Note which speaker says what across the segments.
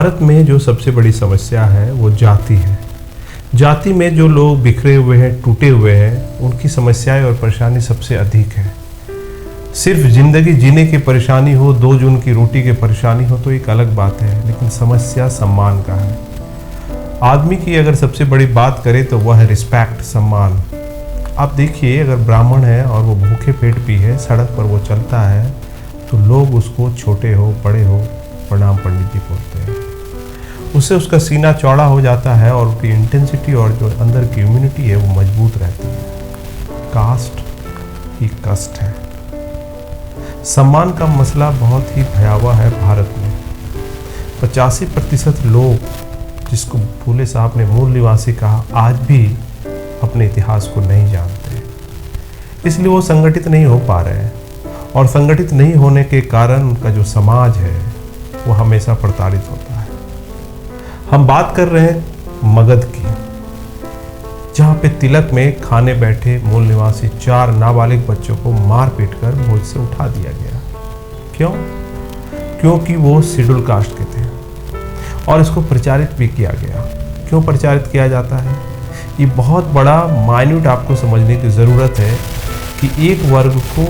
Speaker 1: भारत में जो सबसे बड़ी समस्या है वो जाति है। जाति में जो लोग बिखरे हुए हैं, टूटे हुए हैं, उनकी समस्याएं और परेशानी सबसे अधिक है। सिर्फ जिंदगी जीने की परेशानी हो, 2 जून की रोटी की परेशानी हो तो एक अलग बात है, लेकिन समस्या सम्मान का है। आदमी की अगर सबसे बड़ी बात करें तो वह है रिस्पेक्ट, सम्मान। आप देखिए, अगर ब्राह्मण है और वो भूखे पेट भी है, सड़क पर वो चलता है तो लोग उसको छोटे हो बड़े हो प्रणाम पंडित जी बोलते हैं। उससे उसका सीना चौड़ा हो जाता है और उसकी इंटेंसिटी और जो अंदर की इम्यूनिटी है वो मजबूत रहती है। कास्ट ही कष्ट है। सम्मान का मसला बहुत ही भयावह है भारत में। 85% लोग, जिसको फूले साहब ने मूल निवासी कहा, आज भी अपने इतिहास को नहीं जानते, इसलिए वो संगठित नहीं हो पा रहे हैं। और संगठित नहीं होने के कारण उनका जो समाज है वो हमेशा प्रताड़ित होता है। हम बात कर रहे हैं मगध की, जहाँ पे तिलक में खाने बैठे मूल निवासी 4 नाबालिग बच्चों को मार पीट कर भोज से उठा दिया गया। क्यों? क्योंकि वो शेड्यूल कास्ट के थे और इसको प्रचारित भी किया गया। क्यों प्रचारित किया जाता है? ये बहुत बड़ा माइन्यूट आपको समझने की ज़रूरत है कि एक वर्ग को,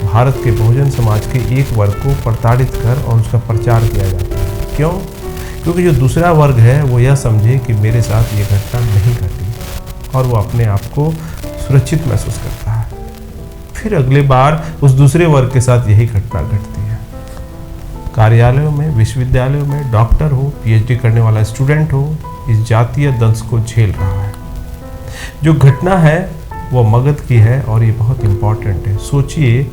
Speaker 1: भारत के बहुजन समाज के एक वर्ग को प्रताड़ित कर और उसका प्रचार किया जाता है। क्यों? क्योंकि जो दूसरा वर्ग है वो यह समझे कि मेरे साथ ये घटना नहीं घटी और वो अपने आप को सुरक्षित महसूस करता है। फिर अगले बार उस दूसरे वर्ग के साथ यही घटना घटती है। कार्यालयों में, विश्वविद्यालयों में डॉक्टर हो, पीएचडी करने वाला स्टूडेंट हो, इस जातीय दंश को झेल रहा है। जो घटना है वो मगध की है और ये बहुत इम्पॉर्टेंट है। सोचिए,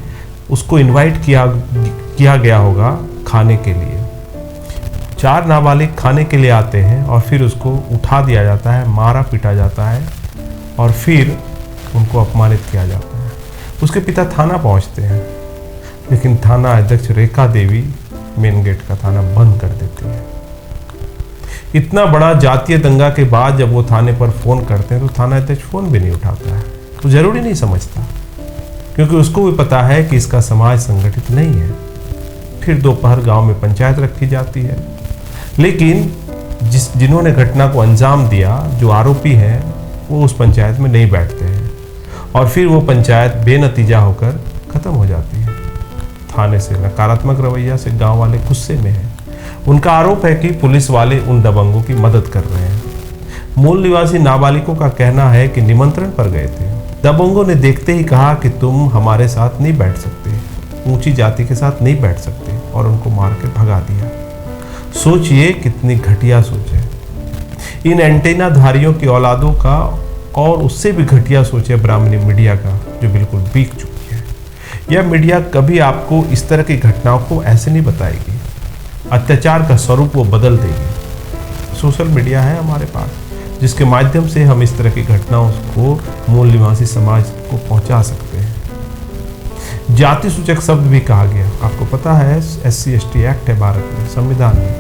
Speaker 1: उसको इनवाइट किया गया होगा खाने के लिए। 4 नाबालिग खाने के लिए आते हैं और फिर उसको उठा दिया जाता है, मारा पीटा जाता है और फिर उनको अपमानित किया जाता है। उसके पिता थाना पहुंचते हैं, लेकिन थाना अध्यक्ष रेखा देवी मेन गेट का थाना बंद कर देती है। इतना बड़ा जातीय दंगा के बाद जब वो थाने पर फ़ोन करते हैं तो थाना अध्यक्ष फ़ोन भी नहीं उठाता है। तो ज़रूरी नहीं समझता, क्योंकि उसको भी पता है कि इसका समाज संगठित नहीं है। फिर दोपहर गांव में पंचायत रखी जाती है, लेकिन जिन्होंने घटना को अंजाम दिया, जो आरोपी हैं, वो उस पंचायत में नहीं बैठते हैं और फिर वो पंचायत बेनतीजा होकर ख़त्म हो जाती है। थाने से नकारात्मक रवैया से गांव वाले गुस्से में हैं। उनका आरोप है कि पुलिस वाले उन दबंगों की मदद कर रहे हैं। मूल निवासी नाबालिगों का कहना है कि निमंत्रण पर गए थे। दबंगों ने देखते ही कहा कि तुम हमारे साथ नहीं बैठ सकते, ऊंची जाति के साथ नहीं बैठ सकते, और उनको मार के भगा दिया। सोचिए कितनी घटिया सोच है इन एंटेनाधारियों की औलादों का, और उससे भी घटिया सोच है ब्राह्मणी मीडिया का, जो बिल्कुल बिक चुकी है। यह मीडिया कभी आपको इस तरह की घटनाओं को ऐसे नहीं बताएगी। अत्याचार का स्वरूप वो बदल देगी। सोशल मीडिया है हमारे पास, जिसके माध्यम से हम इस तरह की घटनाओं को मूल निवासी समाज को पहुंचा सकते हैं। जाति सूचक शब्द भी कहा गया। आपको पता है SC/ST एक्ट है भारत में, संविधान में,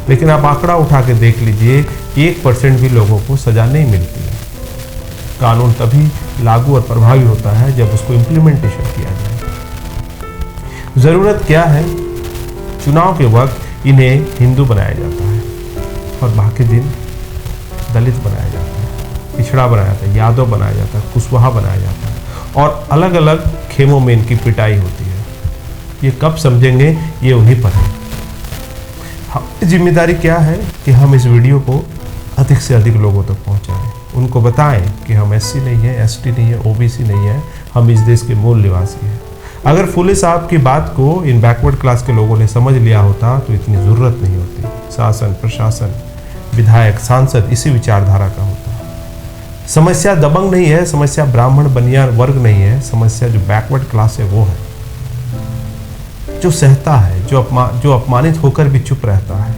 Speaker 1: लेकिन आप आंकड़ा उठा के देख लीजिए, 1% भी लोगों को सजा नहीं मिलती है। कानून तभी लागू और प्रभावी होता है जब उसको इम्प्लीमेंटेशन किया जाए। ज़रूरत क्या है? चुनाव के वक्त इन्हें हिंदू बनाया जाता है और बाकी दिन दलित बनाया जाता है, पिछड़ा बनाया जाता है, यादव बनाया जाता है, कुशवाहा बनाया जाता है और अलग अलग खेमों में इनकी पिटाई होती है। ये कब समझेंगे? ये उन्हीं पर है। हमारी जिम्मेदारी क्या है कि हम इस वीडियो को अधिक से अधिक लोगों तक पहुंचाएं, उनको बताएं कि हम SC नहीं है, ST नहीं है, OBC नहीं है, हम इस देश के मूल निवासी हैं। अगर फूले साहब की बात को इन बैकवर्ड क्लास के लोगों ने समझ लिया होता तो इतनी ज़रूरत नहीं होती। शासन, प्रशासन, विधायक, सांसद इसी विचारधारा का होता है। समस्या दबंग नहीं है, समस्या ब्राह्मण बनियान वर्ग नहीं है, समस्या जो बैकवर्ड क्लास है वो है, जो सहता है, जो अपमानित होकर भी चुप रहता है।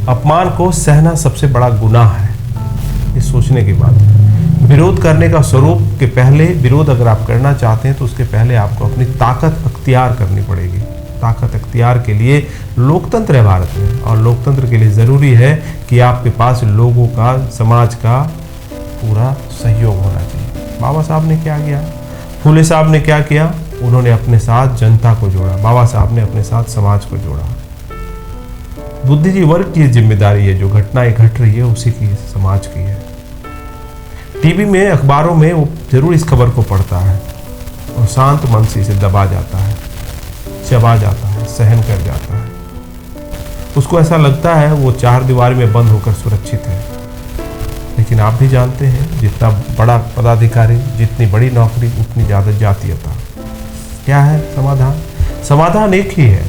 Speaker 1: अपमान को सहना सबसे बड़ा गुनाह है, ये सोचने की बात है। विरोध करने का स्वरूप के पहले, विरोध अगर आप करना चाहते हैं तो उसके पहले आपको अपनी ताकत अख्तियार करनी पड़ेगी। ताकत अख्तियार के लिए लोकतंत्र है भारत में, और लोकतंत्र के लिए ज़रूरी है कि आपके पास लोगों का, समाज का पूरा सहयोग होना चाहिए। बाबा साहब ने क्या किया? फूले साहब ने क्या किया? उन्होंने अपने साथ जनता को जोड़ा। बाबा साहब ने अपने साथ समाज को जोड़ा। बुद्धिजीवी वर्ग की जिम्मेदारी है, जो घटनाएं घट रही है उसी की, समाज की है। टीवी में, अखबारों में वो जरूर इस खबर को पढ़ता है और शांत मन से इसे दबा जाता है, चबा जाता है, सहन कर जाता है। उसको ऐसा लगता है वो चार दीवारी में बंद होकर सुरक्षित है। लेकिन आप भी जानते हैं, जितना बड़ा पदाधिकारी, जितनी बड़ी नौकरी, उतनी ज़्यादा जातीयता। क्या है समाधान? समाधान एक ही है।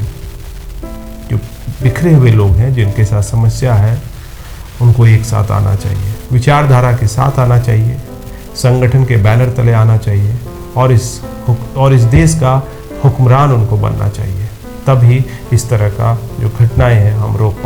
Speaker 1: जो बिखरे हुए लोग हैं, जिनके साथ समस्या है, उनको एक साथ आना चाहिए, विचारधारा के साथ आना चाहिए, संगठन के बैनर तले आना चाहिए और इस देश का हुक्मरान उनको बनना चाहिए। तभी इस तरह का जो घटनाएं हैं हम रोक